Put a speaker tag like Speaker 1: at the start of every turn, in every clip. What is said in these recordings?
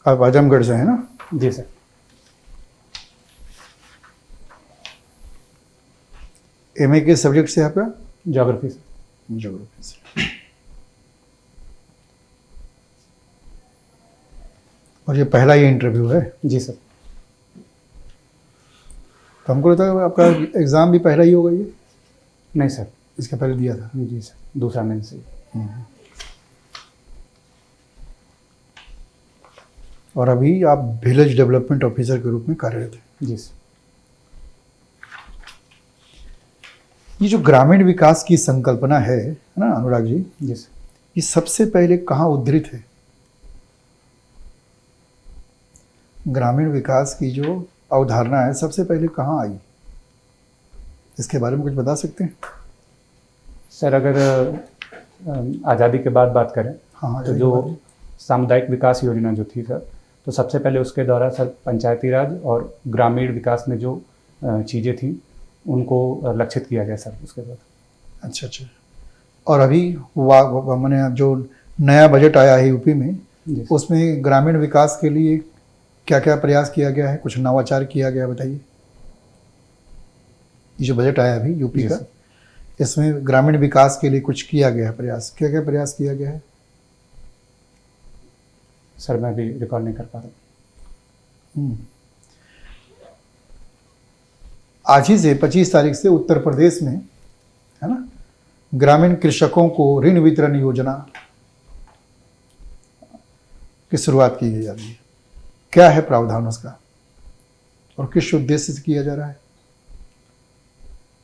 Speaker 1: आप आजमगढ़ से हैं ना?
Speaker 2: जी सर।
Speaker 1: एमए के सब्जेक्ट से आपका?
Speaker 2: ज्योग्राफी से।
Speaker 1: ज्योग्राफी से। और ये पहला ही इंटरव्यू है?
Speaker 2: जी सर।
Speaker 1: तो हमको लगता है आपका एग्ज़ाम भी पहला ही होगा ये?
Speaker 2: नहीं सर।
Speaker 1: इसके पहले दिया था?
Speaker 2: जी सर, दूसरा मेन से।
Speaker 1: और अभी आप विलेज डेवलपमेंट ऑफिसर के रूप में कार्यरत हैं?
Speaker 2: जी सर।
Speaker 1: ये जो ग्रामीण विकास की संकल्पना है ना अनुराग जी?
Speaker 2: जी सर।
Speaker 1: ये सबसे पहले कहाँ उद्धृत है? ग्रामीण विकास की जो अवधारणा है सबसे पहले कहाँ आई? इसके बारे में कुछ बता सकते हैं?
Speaker 2: सर अगर आज़ादी के बाद बात करें,
Speaker 1: हाँ,
Speaker 2: तो जो सामुदायिक विकास योजना जो थी सर, तो सबसे पहले उसके द्वारा सर पंचायती राज और ग्रामीण विकास में जो चीज़ें थी उनको लक्षित किया गया सर उसके बाद।
Speaker 1: अच्छा अच्छा। और अभी मैंने जो नया बजट आया है यूपी में, उसमें ग्रामीण विकास के लिए क्या क्या प्रयास किया गया है? कुछ नवाचार किया गया, बताइए। ये जो बजट आया अभी यूपी का, इसमें ग्रामीण विकास के लिए कुछ किया गया है प्रयास? क्या क्या प्रयास किया गया है?
Speaker 2: सर मैं भी रिकॉल नहीं कर पा रहा।
Speaker 1: आज ही से 25 तारीख से उत्तर प्रदेश में, है ना, ग्रामीण कृषकों को ऋण वितरण योजना की शुरुआत की जा रही है। क्या है प्रावधान उसका और किस उद्देश्य से किया जा रहा है?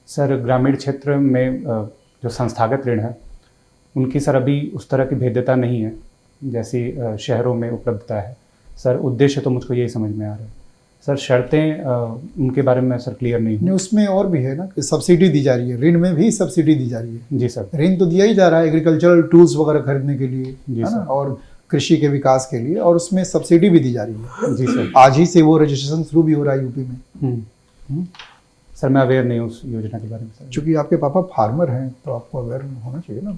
Speaker 2: सर ग्रामीण क्षेत्र में जो संस्थागत ऋण है उनकी सर अभी उस तरह की भेद्यता नहीं है जैसी शहरों में उपलब्धता है सर। उद्देश्य तो मुझको यही समझ में आ रहा है सर, शर्तें उनके बारे में सर क्लियर नहीं है।
Speaker 1: उसमें और भी है ना कि सब्सिडी दी जा रही है, ऋण में भी सब्सिडी दी जा रही है।
Speaker 2: जी सर।
Speaker 1: ऋण तो दिया ही जा रहा है एग्रीकल्चरल टूल्स वगैरह खरीदने के लिए, है ना, और कृषि के विकास के लिए, और उसमें सब्सिडी भी दी जा रही है।
Speaker 2: जी सर।
Speaker 1: आज ही से वो रजिस्ट्रेशन शुरू भी हो रहा है यूपी में।
Speaker 2: सर मैं अवेयर नहीं हूँ उस योजना के बारे में सर।
Speaker 1: चूँकि आपके पापा फार्मर हैं तो आपको अवेयर होना चाहिए ना।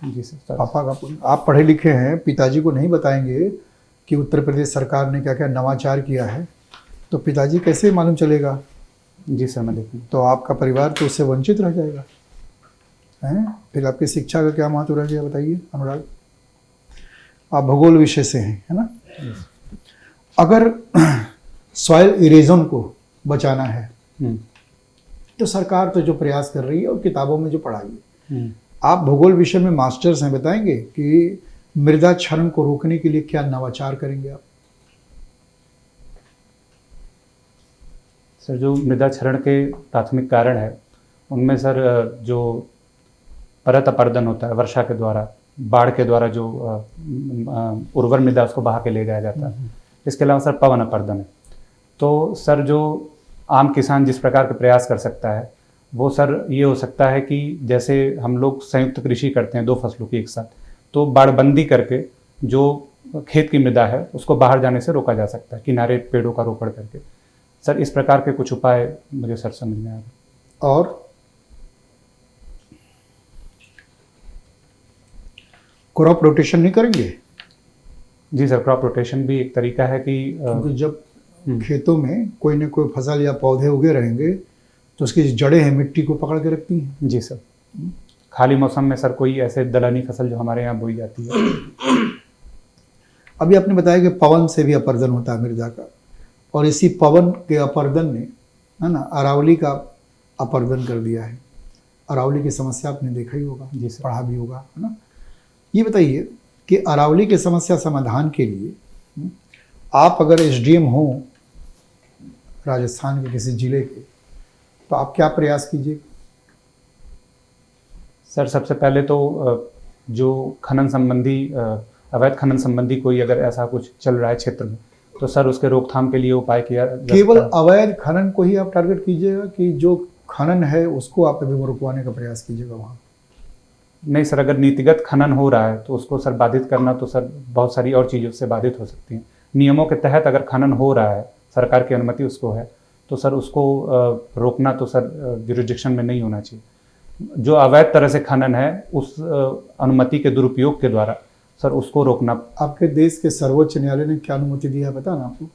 Speaker 2: जी सर।
Speaker 1: पापा का, आप पढ़े लिखे हैं, पिताजी को नहीं बताएंगे कि उत्तर प्रदेश सरकार ने क्या क्या नवाचार किया है, तो पिताजी कैसे मालूम चलेगा?
Speaker 2: जी सर मैं देखूँ।
Speaker 1: तो आपका परिवार तो उससे वंचित रह जाएगा, हैं? फिर आपकी शिक्षा का क्या महत्व रह गया, बताइए अनुराग? आप भूगोल विषय से हैं, है ना? अगर सॉइल इरोजन को बचाना है तो सरकार तो जो प्रयास कर रही है और किताबों में जो पढ़ाई है, आप भूगोल विषय में मास्टर्स हैं, बताएंगे कि मृदा क्षरण को रोकने के लिए क्या नवाचार करेंगे आप?
Speaker 2: सर जो मृदा क्षरण के प्राथमिक कारण है उनमें सर जो परत अपरदन होता है वर्षा के द्वारा, बाढ़ के द्वारा जो उर्वर मृदा उसको बहा के ले जाया जाता है। इसके अलावा सर पवन अपरदन है। तो सर जो आम किसान जिस प्रकार के प्रयास कर सकता है वो सर ये हो सकता है कि जैसे हम लोग संयुक्त कृषि करते हैं 2 फसलों की एक साथ, तो बाड़बंदी करके जो खेत की मृदा है उसको बाहर जाने से रोका जा सकता है, किनारे पेड़ों का रोपण करके। सर इस प्रकार के कुछ उपाय मुझे सर समझ में आ रहे।
Speaker 1: और क्रॉप रोटेशन नहीं करेंगे?
Speaker 2: जी सर, क्रॉप रोटेशन भी एक तरीका है कि
Speaker 1: जब खेतों में कोई न कोई फसल या पौधे उगे रहेंगे तो उसकी जड़ें हैं मिट्टी को पकड़ के रखती हैं।
Speaker 2: जी सर। खाली मौसम में सर कोई ऐसे दलहनी फसल जो हमारे यहाँ बोई जाती है।
Speaker 1: अभी आपने बताया कि पवन से भी अपरदन होता है मृदा का, और इसी पवन के अपरदन ने, है ना, अरावली का अपरदन कर दिया है। अरावली की समस्या आपने देखा ही होगा,
Speaker 2: जी सर,
Speaker 1: पढ़ा भी होगा, है ना। ये बताइए कि अरावली की समस्या समाधान के लिए आप अगर एसडीएम हो राजस्थान के किसी जिले के, तो आप क्या प्रयास कीजिए?
Speaker 2: सर सबसे पहले तो जो खनन संबंधी अवैध खनन संबंधी कोई अगर ऐसा कुछ चल रहा है क्षेत्र में तो सर उसके रोकथाम के लिए उपाय किया जा सकता है।
Speaker 1: केवल अवैध खनन को ही आप टारगेट कीजिएगा कि जो खनन है उसको आप अभी रुकवाने का प्रयास कीजिएगा वहाँ?
Speaker 2: नहीं सर, अगर नीतिगत खनन हो रहा है तो उसको सर बाधित करना तो सर बहुत सारी और चीज़ों से बाधित हो सकती हैं। नियमों के तहत अगर खनन हो रहा है, सरकार की अनुमति उसको है, तो सर उसको रोकना तो सर जुरिस्डिक्शन में नहीं होना चाहिए। जो अवैध तरह से खनन है उस अनुमति के दुरुपयोग के द्वारा सर उसको रोकना।
Speaker 1: आपके देश के सर्वोच्च न्यायालय ने क्या अनुमति दिया है पता ना आपको?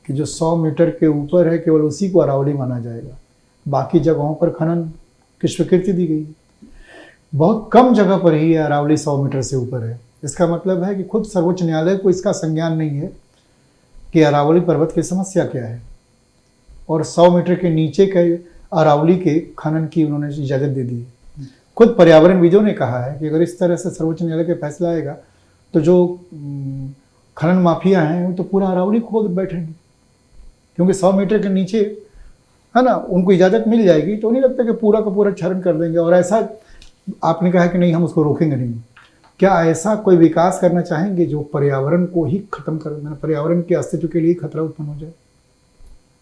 Speaker 1: कि जो 100 मीटर के ऊपर है केवल उसी को अरावली माना जाएगा, बाकी जगहों पर खनन की स्वीकृति दी गई। बहुत कम जगह पर ही अरावली 100 मीटर से ऊपर है। इसका मतलब है कि खुद सर्वोच्च न्यायालय को इसका संज्ञान नहीं है कि अरावली पर्वत की समस्या क्या है, और 100 मीटर के नीचे के अरावली के खनन की उन्होंने इजाज़त दे दी है। खुद पर्यावरणविदों ने कहा है कि अगर इस तरह से सर्वोच्च न्यायालय का फैसला आएगा तो जो खनन माफिया हैं वो तो पूरा अरावली खोद बैठेंगे, क्योंकि 100 मीटर के नीचे है ना उनको इजाज़त मिल जाएगी, तो नहीं लगता कि पूरा का पूरा क्षरण कर देंगे। और ऐसा आपने कहा कि नहीं हम उसको रोकेंगे नहीं, क्या ऐसा कोई विकास करना चाहेंगे जो पर्यावरण को ही खत्म कर, मतलब पर्यावरण के अस्तित्व के लिए खतरा उत्पन्न हो जाए?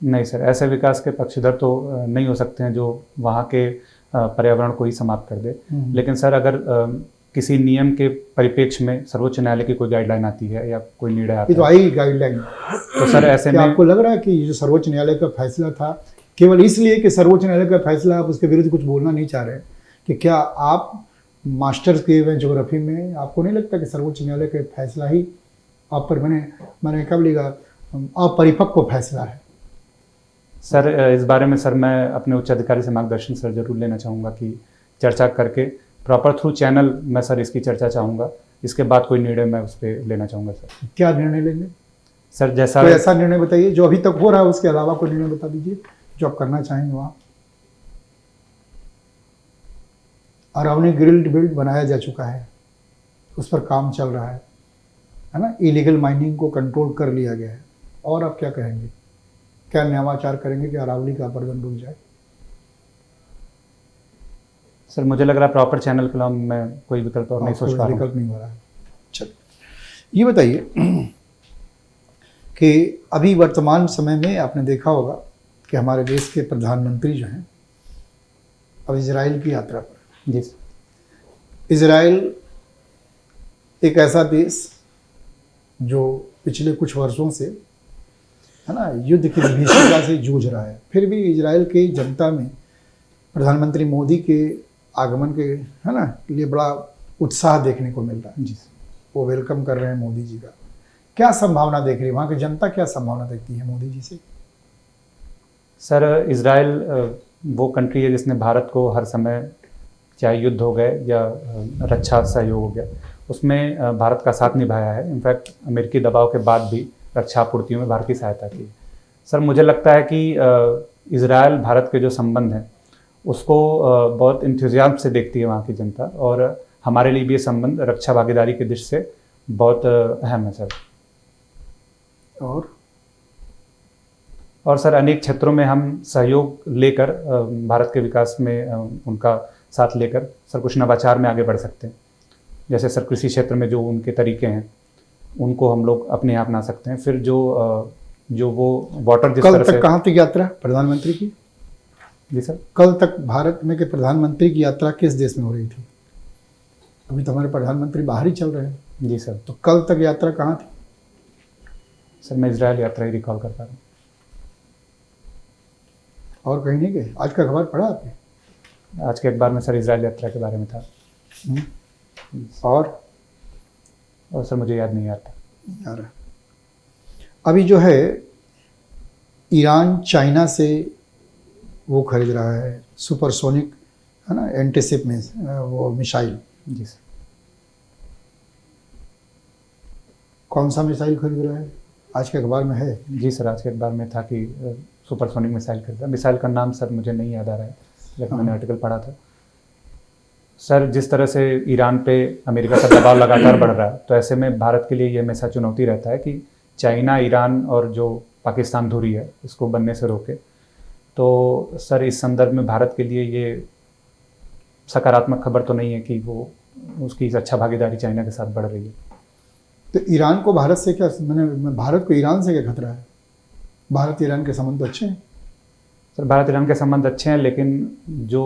Speaker 2: नहीं सर, ऐसे विकास के पक्षधर तो नहीं हो सकते हैं जो वहाँ के पर्यावरण को ही समाप्त कर दे। लेकिन सर अगर किसी नियम के परिप्रेक्ष्य में सर्वोच्च न्यायालय की कोई गाइडलाइन आती है या कोई निर्णय आता
Speaker 1: ये तो आई गाइडलाइन,
Speaker 2: तो सर ऐसे में
Speaker 1: आपको लग रहा है कि ये जो सर्वोच्च न्यायालय का फैसला था केवल इसलिए कि सर्वोच्च न्यायालय का फैसला आप उसके विरुद्ध कुछ बोलना नहीं चाह रहे, कि क्या आप मास्टर्स किए हुए ज्योग्राफी में आपको नहीं लगता कि सर्वोच्च न्यायालय का फैसला ही आप पर मैंने क्या बोलेगा अपरिपक्व फैसला है?
Speaker 2: सर इस बारे में सर मैं अपने उच्च अधिकारी से मार्गदर्शन सर जरूर लेना चाहूँगा कि चर्चा करके प्रॉपर थ्रू चैनल मैं सर इसकी चर्चा चाहूँगा, इसके बाद कोई निर्णय मैं उस पर लेना चाहूँगा। सर
Speaker 1: क्या निर्णय लेंगे
Speaker 2: सर? जैसा
Speaker 1: कोई ऐसा निर्णय बताइए जो अभी तक हो रहा है, उसके अलावा कोई निर्णय बता दीजिए जो आप करना चाहेंगे वहाँ। अरावली ग्रिल्ड बेल्ट बनाया जा चुका है, उस पर काम चल रहा है ना, इलीगल माइनिंग को कंट्रोल कर लिया गया है, और आप क्या कहेंगे? क्या नवाचार करेंगे कि अरावली का अपरदन रुक जाए?
Speaker 2: सर मुझे लग रहा है प्रॉपर चैनल के अलावा मैं कोई विकल्प और नहीं सोच पा रहा हूँ।
Speaker 1: विकल्प नहीं हो रहा है। चलिए ये बताइए कि अभी वर्तमान समय में आपने देखा होगा कि हमारे देश के प्रधानमंत्री जो हैं अब इजराइल की यात्रा पर।
Speaker 2: जी।
Speaker 1: इजराइल एक ऐसा देश जो पिछले कुछ वर्षों से है ना युद्ध की विभीषिका से जूझ रहा है, फिर भी इजराइल की जनता में प्रधानमंत्री मोदी के आगमन के है ना लिए बड़ा उत्साह देखने को मिल रहा है।
Speaker 2: जी, वो
Speaker 1: वेलकम कर रहे हैं मोदी जी का। क्या संभावना देख रही है वहाँ की जनता, क्या संभावना देखती है मोदी जी से?
Speaker 2: सर इजराइल वो कंट्री है जिसने भारत को हर समय, चाहे युद्ध हो गए या रक्षा सहयोग हो गया, उसमें भारत का साथ निभाया है। इनफैक्ट अमेरिकी दबाव के बाद भी रक्षा आपूर्तियों में भारत की सहायता की। सर मुझे लगता है कि इजराइल भारत के जो संबंध हैं उसको बहुत इंतजाम से देखती है वहाँ की जनता, और हमारे लिए भी ये संबंध रक्षा भागीदारी की दृष्टि से बहुत अहम है सर। और सर अनेक क्षेत्रों में हम सहयोग लेकर भारत के विकास में उनका साथ लेकर सर कुछ नवाचार में आगे बढ़ सकते हैं। जैसे सर कृषि क्षेत्र में जो उनके तरीके हैं उनको हम लोग अपने यहाँ अपना सकते हैं। फिर जो वो वाटर जिस तरह से।
Speaker 1: कहाँ तक यात्रा प्रधानमंत्री की?
Speaker 2: जी सर,
Speaker 1: कल तक भारत में के प्रधानमंत्री की यात्रा किस देश में हो रही थी? अभी तो हमारे प्रधानमंत्री बाहर ही चल रहे हैं।
Speaker 2: जी सर।
Speaker 1: तो कल तक यात्रा कहाँ थी?
Speaker 2: सर मैं इजराइल यात्रा ही रिकॉल कर पा रहा हूँ।
Speaker 1: और कहीं नहीं गए? आज का अखबार पढ़ा आपने?
Speaker 2: आज के अखबार में सर इजराइल यात्रा के बारे में था।
Speaker 1: और
Speaker 2: सर मुझे याद नहीं आता
Speaker 1: यार। अभी जो है ईरान चाइना से वो खरीद रहा है सुपरसोनिक है ना एंटीशिप में वो मिसाइल।
Speaker 2: जी सर।
Speaker 1: कौन सा मिसाइल खरीद रहा है? आज के अखबार में है।
Speaker 2: जी सर, आज के अखबार में था कि सुपरसोनिक मिसाइल खरीदा। मिसाइल का नाम सर मुझे नहीं याद आ रहा है, लेकिन मैंने आर्टिकल पढ़ा था। सर जिस तरह से ईरान पे अमेरिका का दबाव लगातार बढ़ रहा है, तो ऐसे में भारत के लिए ये हमेशा चुनौती रहता है कि चाइना, ईरान और जो पाकिस्तान धुरी है इसको बनने से रोके। तो सर इस संदर्भ में भारत के लिए ये सकारात्मक खबर तो नहीं है कि वो उसकी रक्षा भागीदारी चाइना के साथ बढ़ रही है।
Speaker 1: तो ईरान को भारत से क्या, मैंने भारत को ईरान से क्या खतरा है? भारत ईरान के संबंध तो अच्छे हैं।
Speaker 2: सर भारत ईरान के संबंध अच्छे हैं, लेकिन जो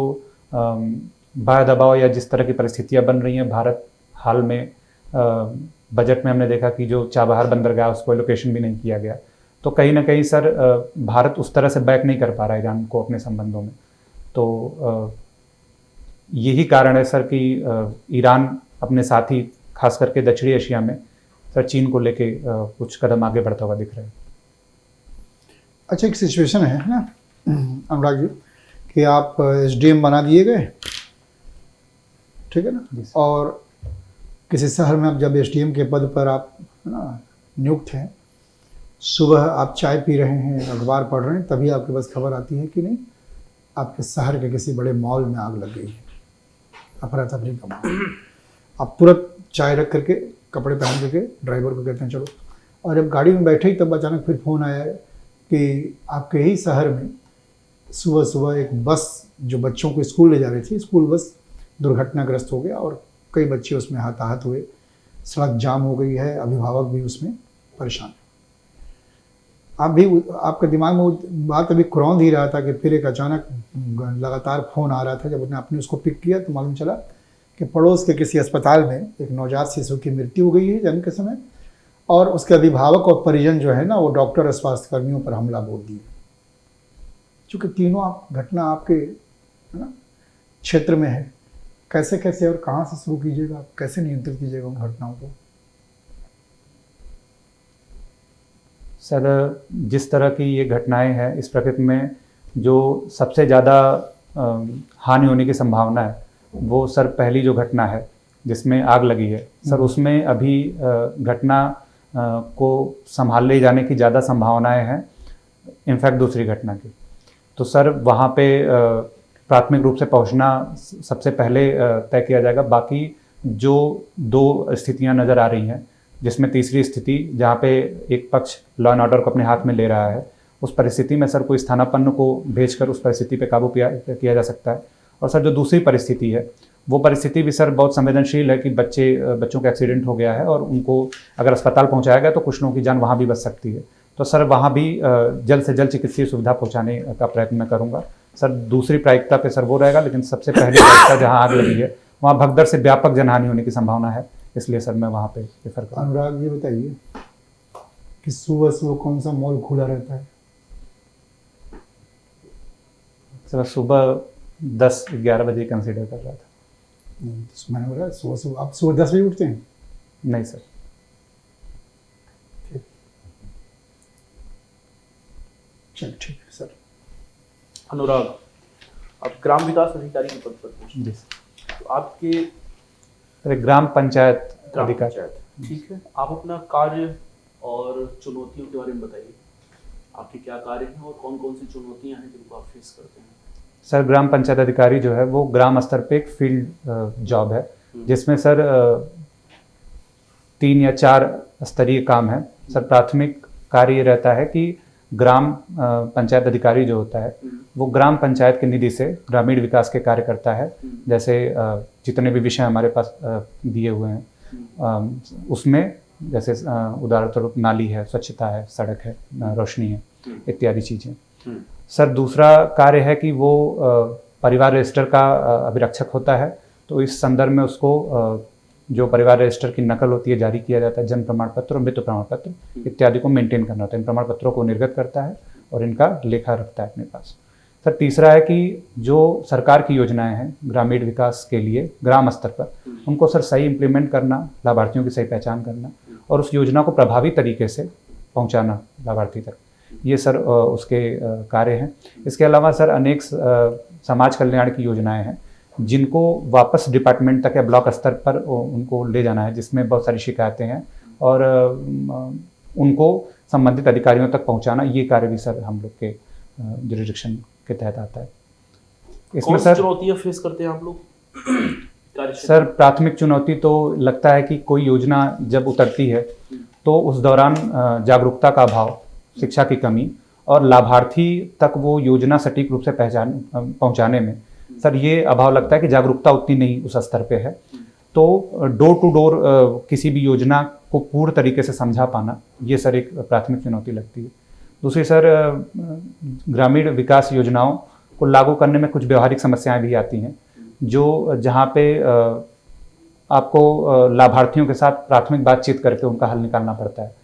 Speaker 2: बाह्य दबाव या जिस तरह की परिस्थितियां बन रही हैं, भारत हाल में बजट में हमने देखा कि जो चाबहार बंदरगाह उसको एलोकेशन भी नहीं किया गया। तो कहीं ना कहीं सर भारत उस तरह से बैक नहीं कर पा रहा है ईरान को अपने संबंधों में। तो यही कारण है सर कि ईरान अपने साथ ही खास करके दक्षिणी एशिया में सर चीन को लेके कुछ कदम आगे बढ़ता हुआ दिख रहा है।
Speaker 1: अच्छा, एक सिचुएशन है ना अनुराग जी कि आप एसडीएम बना दिए गए, ठीक है ना, और किसी शहर में आप जब एसडीएम के पद पर आप है ना नियुक्त हैं, सुबह आप चाय पी रहे हैं, अखबार पढ़ रहे हैं, तभी आपके पास खबर आती है कि नहीं आपके शहर के किसी बड़े मॉल में आग लग गई है, अफरा तफरी का माहौल। आप तुरंत चाय रख करके कपड़े पहन करके ड्राइवर को कहते हैं चलो, और जब गाड़ी में बैठे ही तब अचानक फिर फ़ोन आया कि आपके ही शहर में सुबह सुबह एक बस जो बच्चों को स्कूल ले जा रही थी, स्कूल बस दुर्घटनाग्रस्त हो गया और कई बच्चे उसमें हताहत हुए, सड़क जाम हो गई है, अभिभावक भी उसमें परेशान। आप भी, आपके दिमाग में वो बात अभी कुरौंध ही रहा था कि फिर एक अचानक लगातार फ़ोन आ रहा था। जब आपने उसको पिक किया तो मालूम चला कि पड़ोस के किसी अस्पताल में एक नवजात शिशु की मृत्यु हो गई है जन्म के समय, और उसके अभिभावक और परिजन जो है ना वो डॉक्टर और स्वास्थ्यकर्मियों पर हमला बोल दिए। चूँकि तीनों आप घटना आपके है ना क्षेत्र में है, कैसे कैसे और कहाँ से शुरू कीजिएगा, आप कैसे नियंत्रित कीजिएगा उन घटनाओं को?
Speaker 2: सर जिस तरह की ये घटनाएं हैं इस प्रकृति में जो सबसे ज़्यादा हानि होने की संभावना है वो सर पहली जो घटना है जिसमें आग लगी है सर, उसमें अभी घटना को संभाले जाने की ज़्यादा संभावनाएं हैं इनफैक्ट दूसरी घटना की। तो सर वहाँ पे प्राथमिक रूप से पहुँचना सबसे पहले तय किया जाएगा। बाकी जो दो स्थितियाँ नज़र आ रही हैं जिसमें तीसरी स्थिति जहाँ पे एक पक्ष लॉ एंड ऑर्डर को अपने हाथ में ले रहा है, उस परिस्थिति में सर कोई स्थानापन्न को भेजकर उस परिस्थिति पे काबू किया जा सकता है। और सर जो दूसरी परिस्थिति है वो परिस्थिति भी सर बहुत संवेदनशील है कि बच्चों का एक्सीडेंट हो गया है और उनको अगर अस्पताल पहुँचाया गया तो कुछ लोगों की जान वहाँ भी बच सकती है। तो सर वहाँ भी जल्द से जल्द चिकित्सीय सुविधा पहुँचाने का प्रयत्न मैं करूँगा। सर दूसरी प्रायिकता पे सर वो रहेगा, लेकिन सबसे पहली प्रायिकता जहाँ आग लगी है वहाँ भगदड़ से व्यापक जनहानि होने की संभावना है, इसलिए सर मैं वहाँ पे प्रेफर करूँगा।
Speaker 1: अनुराग ये बताइए कि सुबह सुबह कौन सा मॉल खुला रहता है?
Speaker 2: सर सुबह 10-11 बजे कंसीडर कर रहा था।
Speaker 1: नहीं, तो मैंने बोला सुबह सुबह आप सुबह 10 बजे उठते हैं?
Speaker 2: नहीं सर।
Speaker 1: चल ठीक है सर।
Speaker 3: अनुराग, आप ग्राम विकास अधिकारी के पद पर हैं।
Speaker 2: जी सर।
Speaker 3: तो आपके
Speaker 2: अरे ग्राम पंचायत अधिकारी।
Speaker 3: ठीक है, आप अपना कार्य और चुनौतियों के बारे में बताइए। आपके क्या कार्य हैं और कौन कौन सी चुनौतियां हैं जिनको आप फेस करते हैं?
Speaker 2: सर ग्राम पंचायत अधिकारी जो है वो ग्राम स्तर पे एक फील्ड जॉब है जिसमें सर 3 या 4 स्तरीय काम है। सर प्राथमिक कार्य ये रहता है कि ग्राम पंचायत अधिकारी जो होता है वो ग्राम पंचायत के निधि से ग्रामीण विकास के कार्य करता है। जैसे जितने भी विषय हमारे पास दिए हुए हैं उसमें जैसे उदाहरण स्वरूप नाली है, स्वच्छता है, सड़क है, रोशनी है, इत्यादि चीज़ें। सर दूसरा कार्य है कि वो परिवार रजिस्टर का अभिरक्षक होता है। तो इस संदर्भ में उसको जो परिवार रजिस्टर की नकल होती है जारी किया जाता है, जन्म प्रमाण पत्र और मृत्यु प्रमाण पत्र इत्यादि को मेंटेन करना होता है। इन प्रमाण पत्रों को निर्गत करता है और इनका लेखा रखता है अपने पास। सर तीसरा है कि जो सरकार की योजनाएं हैं ग्रामीण विकास के लिए ग्राम स्तर पर उनको सर सही इम्प्लीमेंट करना, लाभार्थियों की सही पहचान करना और उस योजना को प्रभावी तरीके से पहुँचाना लाभार्थी तक, ये सर उसके कार्य हैं। इसके अलावा सर अनेक समाज कल्याण की योजनाएं हैं जिनको वापस डिपार्टमेंट तक या ब्लॉक स्तर पर उनको ले जाना है, जिसमें बहुत सारी शिकायतें हैं और उनको संबंधित अधिकारियों तक पहुंचाना, ये कार्य भी सर हम लोग के जुरिडिक्शन के तहत आता है।
Speaker 3: इसमें सर चुनौतियां फेस करते हैं आप लोग?
Speaker 2: सर प्राथमिक चुनौती तो लगता है कि कोई योजना जब उतरती है तो उस दौरान जागरूकता का अभाव, शिक्षा की कमी और लाभार्थी तक वो योजना सटीक रूप से पहुंचाने में सर ये अभाव लगता है कि जागरूकता उतनी नहीं उस स्तर पे है। तो डोर टू डोर किसी भी योजना को पूर्ण तरीके से समझा पाना, ये सर एक प्राथमिक चुनौती लगती है। दूसरी सर ग्रामीण विकास योजनाओं को लागू करने में कुछ व्यवहारिक समस्याएं भी आती हैं, जो जहाँ पे आपको लाभार्थियों के साथ प्राथमिक बातचीत करके उनका हल निकालना पड़ता है।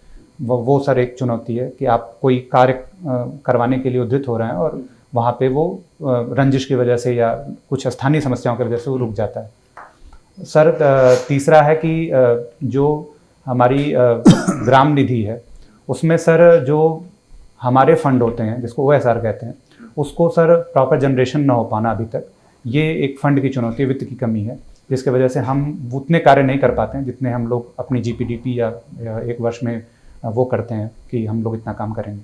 Speaker 2: वो सर एक चुनौती है कि आप कोई कार्य करवाने के लिए उद्धृत हो रहे हैं और वहाँ पे वो रंजिश की वजह से या कुछ स्थानीय समस्याओं की वजह से वो रुक जाता है। सर तीसरा है कि जो हमारी ग्राम निधि है उसमें सर जो हमारे फंड होते हैं जिसको OSR कहते हैं उसको सर प्रॉपर जनरेशन ना हो पाना अभी तक, ये एक फंड की चुनौती है, वित्त की कमी है, जिसके वजह से हम उतने कार्य नहीं कर पाते हैं जितने हम लोग अपनी GPDP या एक वर्ष में वो करते हैं कि हम लोग इतना काम करेंगे।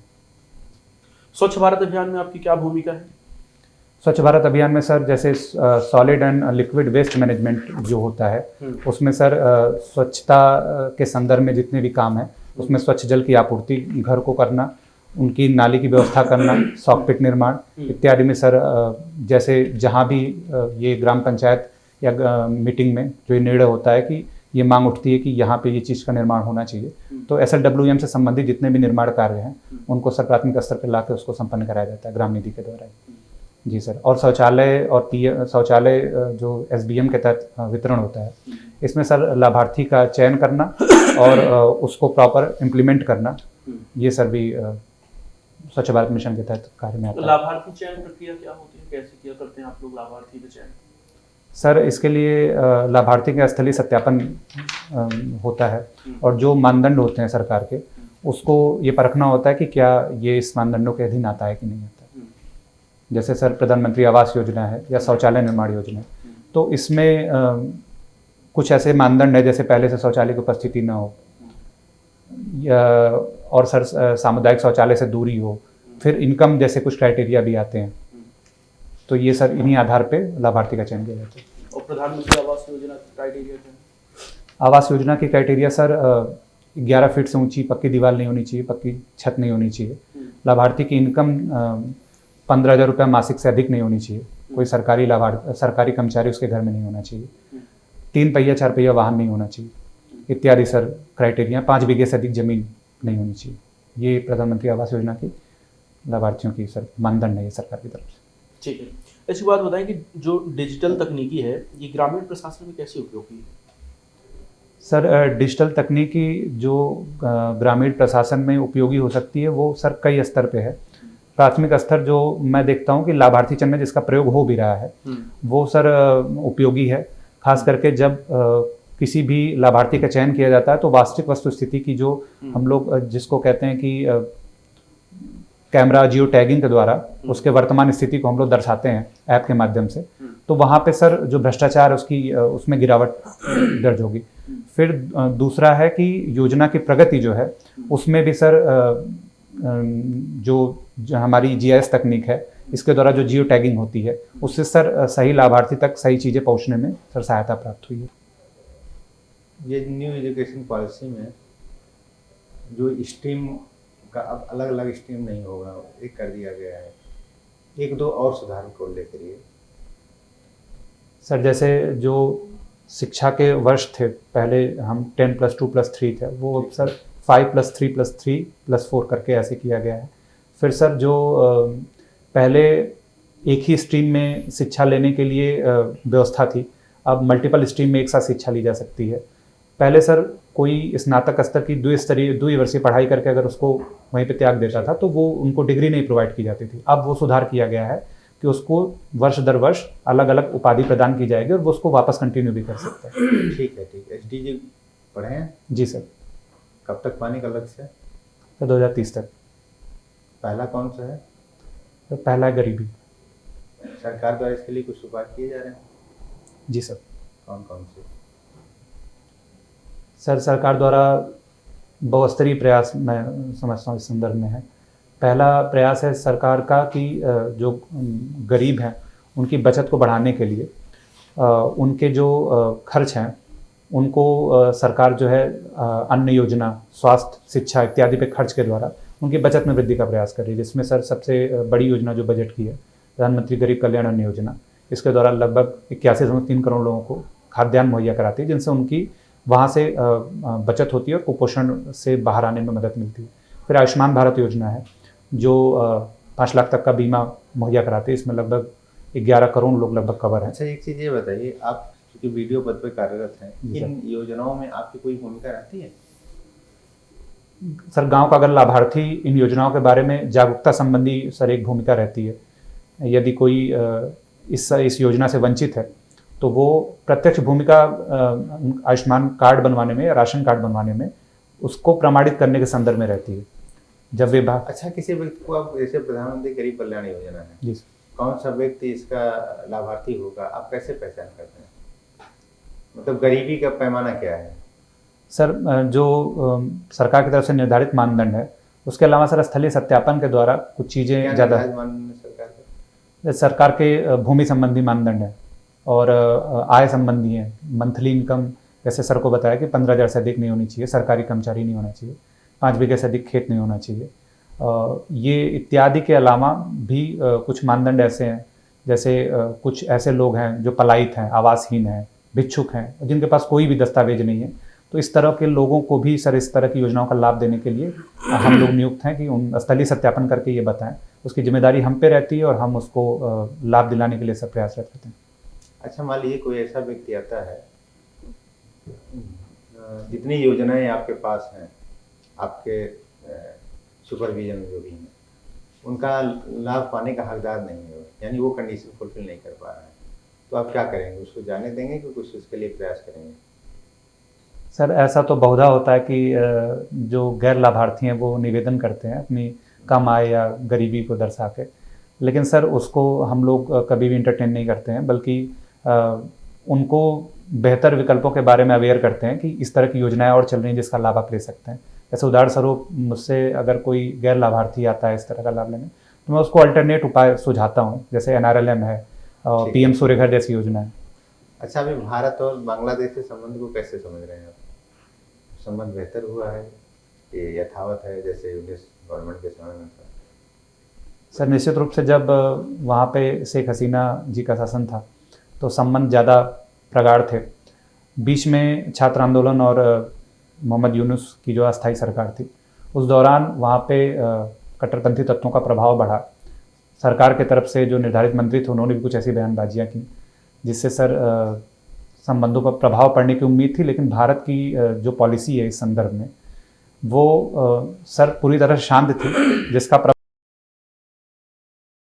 Speaker 3: स्वच्छ भारत अभियान में आपकी क्या भूमिका है?
Speaker 2: स्वच्छ भारत अभियान में सर जैसे solid and liquid waste management जो होता है उसमें सर स्वच्छता के संदर्भ में जितने भी काम है उसमें स्वच्छ जल की आपूर्ति घर को करना, उनकी नाली की व्यवस्था करना, सॉकपिट निर्माण इत्यादि में सर जैसे जहाँ भी ये ग्राम पंचायत या मीटिंग में जो ये निर्णय होता है कि ये मांग उठती है कि यहाँ पे ये चीज़ का निर्माण होना चाहिए, तो SLWM से संबंधित जितने भी निर्माण कार्य हैं उनको सर प्राथमिक स्तर पर ला उसको संपन्न कराया जाता है ग्राम निधि के द्वारा। जी सर। और शौचालय और शौचालय जो SBM के तहत वितरण होता है इसमें सर लाभार्थी का चयन करना और उसको प्रॉपर इम्प्लीमेंट करना, ये सर भी स्वच्छ भारत मिशन के तहत कार्य में आता है।
Speaker 3: लाभार्थी चयन प्रक्रिया क्या होती है, कैसे किया करते हैं आप लोग लाभार्थी का चयन?
Speaker 2: सर इसके लिए लाभार्थी का स्थलीय सत्यापन होता है और जो मानदंड होते हैं सरकार के उसको ये परखना होता है कि क्या ये इस मानदंडों के अधीन आता है कि नहीं आता है। जैसे सर प्रधानमंत्री आवास योजना है या शौचालय निर्माण योजना है, तो इसमें कुछ ऐसे मानदंड है जैसे पहले से शौचालय की उपस्थिति न हो या और सर सामुदायिक शौचालय से दूरी हो, फिर इनकम जैसे कुछ क्राइटेरिया भी आते हैं, तो ये सर इन्हीं आधार पे लाभार्थी का चयन किया जाता है।
Speaker 3: और प्रधानमंत्री आवास योजना की क्राइटेरिया क्या है?
Speaker 2: आवास योजना की क्राइटेरिया सर 11 फीट से ऊंची पक्की दीवार नहीं होनी चाहिए, पक्की छत नहीं होनी चाहिए, लाभार्थी की इनकम 15,000 रुपये मासिक से अधिक नहीं होनी चाहिए, कोई सरकारी कर्मचारी उसके घर में नहीं होना चाहिए, 3 पहिया 4 पहिया वाहन नहीं होना चाहिए इत्यादि सर क्राइटेरिया, 5 बीघे से अधिक जमीन नहीं होनी चाहिए। ये प्रधानमंत्री आवास योजना की लाभार्थियों की सर मानदंड है ये सरकार की तरफ से।
Speaker 3: ठीक है। ऐसी बात बताएं कि जो डिजिटल तकनीकी है ये ग्रामीण प्रशासन में कैसे उपयोगी है?
Speaker 2: सर डिजिटल तकनीकी जो ग्रामीण प्रशासन में उपयोगी हो सकती है वो सर कई स्तर पे है। प्राथमिक स्तर जो मैं देखता हूँ कि लाभार्थी चयन में जिसका प्रयोग हो भी रहा है वो सर उपयोगी है, खास करके जब किसी भी लाभार्थी का चयन किया जाता है तो वास्तविक वस्तु स्थिति की जो हम लोग जिसको कहते हैं कि कैमरा जियो टैगिंग के द्वारा उसके वर्तमान स्थिति को हम लोग दर्शाते हैं ऐप के माध्यम से, तो वहाँ पे सर जो भ्रष्टाचार उसकी उसमें गिरावट दर्ज होगी। फिर दूसरा है कि योजना की प्रगति जो है उसमें भी सर जो हमारी GIS तकनीक है इसके द्वारा जो जियो टैगिंग होती है उससे सर सही लाभार्थी तक सही चीज़ें पहुँचने में सर सहायता प्राप्त हुई है।
Speaker 4: ये न्यू एजुकेशन पॉलिसी में जो स्ट्रीम का अब अलग अलग स्ट्रीम नहीं होगा, एक कर दिया गया है, 1-2 और सुधार को लेकर ये
Speaker 2: सर जैसे जो शिक्षा के वर्ष थे पहले हम 10+2+3 थे, वो अब सर 5+3+3+4 करके ऐसे किया गया है। फिर सर जो पहले एक ही स्ट्रीम में शिक्षा लेने के लिए व्यवस्था थी, अब मल्टीपल स्ट्रीम में एक साथ शिक्षा ली जा सकती है। पहले सर कोई स्नातक स्तर की द्विवर्षीय पढ़ाई करके अगर उसको वहीं पे त्याग देता था तो वो उनको डिग्री नहीं प्रोवाइड की जाती थी। अब वो सुधार किया गया है कि उसको वर्ष दर वर्ष अलग अलग उपाधि प्रदान की जाएगी और वो उसको वापस कंटिन्यू भी कर सकता है।
Speaker 4: ठीक है। SDG पढ़े हैं?
Speaker 2: जी सर।
Speaker 4: कब तक पाने का लक्ष्य है?
Speaker 2: सर 2030 तक।
Speaker 4: पहला कौन सा है?
Speaker 2: तो पहला है गरीबी।
Speaker 4: सरकार द्वारा इसके लिए कुछ उपाय किए जा रहे हैं?
Speaker 2: जी सर।
Speaker 4: कौन कौन से?
Speaker 2: सर सरकार द्वारा बहुस्तरीय प्रयास मैं समझता हूँ इस संदर्भ में है। पहला प्रयास है सरकार का कि जो गरीब हैं उनकी बचत को बढ़ाने के लिए उनके जो खर्च हैं उनको सरकार जो है अन्न योजना, स्वास्थ्य, शिक्षा इत्यादि पे खर्च के द्वारा उनकी बचत में वृद्धि का प्रयास कर रही है, जिसमें सर सबसे बड़ी योजना जो बजट की है प्रधानमंत्री गरीब कल्याण अन्न योजना, इसके द्वारा लगभग 81.3 करोड़ लोगों को खाद्यान्न मुहैया कराती है, जिनसे उनकी वहाँ से बचत होती है और कुपोषण से बाहर आने में मदद मिलती है। फिर आयुष्मान भारत योजना है जो 5 लाख तक का बीमा मुहैया कराती है, इसमें लगभग 11 करोड़ लोग लगभग कवर हैं।
Speaker 4: अच्छा, एक चीज़ ये बताइए, आप क्योंकि वीडियो पद पर कार्यरत हैं, इन योजनाओं में आपकी कोई भूमिका रहती है?
Speaker 2: सर गांव का अगर लाभार्थी इन योजनाओं के बारे में जागरूकता संबंधी सर एक भूमिका रहती है। यदि कोई इस योजना से वंचित है तो वो प्रत्यक्ष भूमिका आयुष्मान कार्ड बनवाने में या राशन कार्ड बनवाने में उसको प्रमाणित करने के संदर्भ में रहती है। जब विभाग
Speaker 4: अच्छा, किसी व्यक्ति को आप जैसे प्रधानमंत्री गरीब कल्याण योजना है,
Speaker 2: जी
Speaker 4: कौन सा व्यक्ति इसका लाभार्थी होगा, आप कैसे पहचान करते हैं? मतलब गरीबी का पैमाना क्या है?
Speaker 2: सर, जो सरकार की तरफ से निर्धारित मानदंड है, उसके अलावा सर स्थलीय सत्यापन के द्वारा कुछ चीज़ें
Speaker 4: क्या
Speaker 2: ज़्यादा
Speaker 4: निर्धारित मानदंड है सरकार का?
Speaker 2: सरकार के भूमि संबंधी मानदंड है और आय संबंधी है। मंथली इनकम जैसे सर को बताया कि 15,000 से अधिक नहीं होनी चाहिए, सरकारी कर्मचारी नहीं होना चाहिए, 5 बीघे से अधिक खेत नहीं होना चाहिए। ये इत्यादि के अलावा भी कुछ मानदंड ऐसे हैं, जैसे कुछ ऐसे लोग हैं जो पलायित हैं, आवासहीन हैं, भिक्षुक हैं, जिनके पास कोई भी दस्तावेज नहीं है। तो इस तरह के लोगों को भी सर इस तरह की योजनाओं का लाभ देने के लिए हम लोग नियुक्त हैं कि उन स्थलीय सत्यापन करके ये बताएं। उसकी जिम्मेदारी हम पे रहती है और हम उसको लाभ दिलाने के लिए सब प्रयासरत रहते हैं।
Speaker 4: अच्छा, मान लीजिए कोई ऐसा व्यक्ति आता है, जितनी योजनाएं आपके पास हैं, आपके सुपरविजन में जो भी हैं, उनका लाभ पाने का हकदार नहीं है, यानी वो कंडीशन फुलफिल नहीं कर पा रहा है, तो आप क्या करेंगे? उसको जाने देंगे कि कुछ उसके लिए प्रयास करेंगे?
Speaker 2: सर, ऐसा तो बहुधा होता है कि जो गैर लाभार्थी हैं वो निवेदन करते हैं अपनी कम आय या गरीबी को दर्शा के, लेकिन सर उसको हम लोग कभी भी इंटरटेन नहीं करते हैं, बल्कि उनको बेहतर विकल्पों के बारे में अवेयर करते हैं कि इस तरह की योजनाएं और चल रही हैं जिसका लाभ आप ले सकते हैं। जैसे उदाहरण स्वरूप मुझसे अगर कोई गैर लाभार्थी आता है इस तरह का लाभ लेने, तो मैं उसको अल्टरनेट उपाय सुझाता हूँ, जैसे NRLM है और PM सूर्य घर जैसी योजना है।
Speaker 4: अच्छा, अभी भारत और बांग्लादेश के संबंध को कैसे समझ रहे हैं आप? संबंध बेहतर हुआ है, ये यथावत है जैसे गवर्नमेंट के समय में था?
Speaker 2: सर, निश्चित रूप से जब वहाँ पे शेख हसीना जी का शासन था तो संबंध ज़्यादा प्रगाढ़ थे। बीच में छात्र आंदोलन और मोहम्मद यूनुस की जो अस्थायी सरकार थी, उस दौरान वहाँ पे कट्टरपंथी तत्वों का प्रभाव बढ़ा। सरकार के तरफ से जो निर्धारित मंत्री थे उन्होंने भी कुछ ऐसी बयानबाजियाँ की जिससे सर संबंधों पर प्रभाव पड़ने की उम्मीद थी, लेकिन भारत की जो पॉलिसी है इस संदर्भ में वो सर पूरी तरह शांत थी, जिसका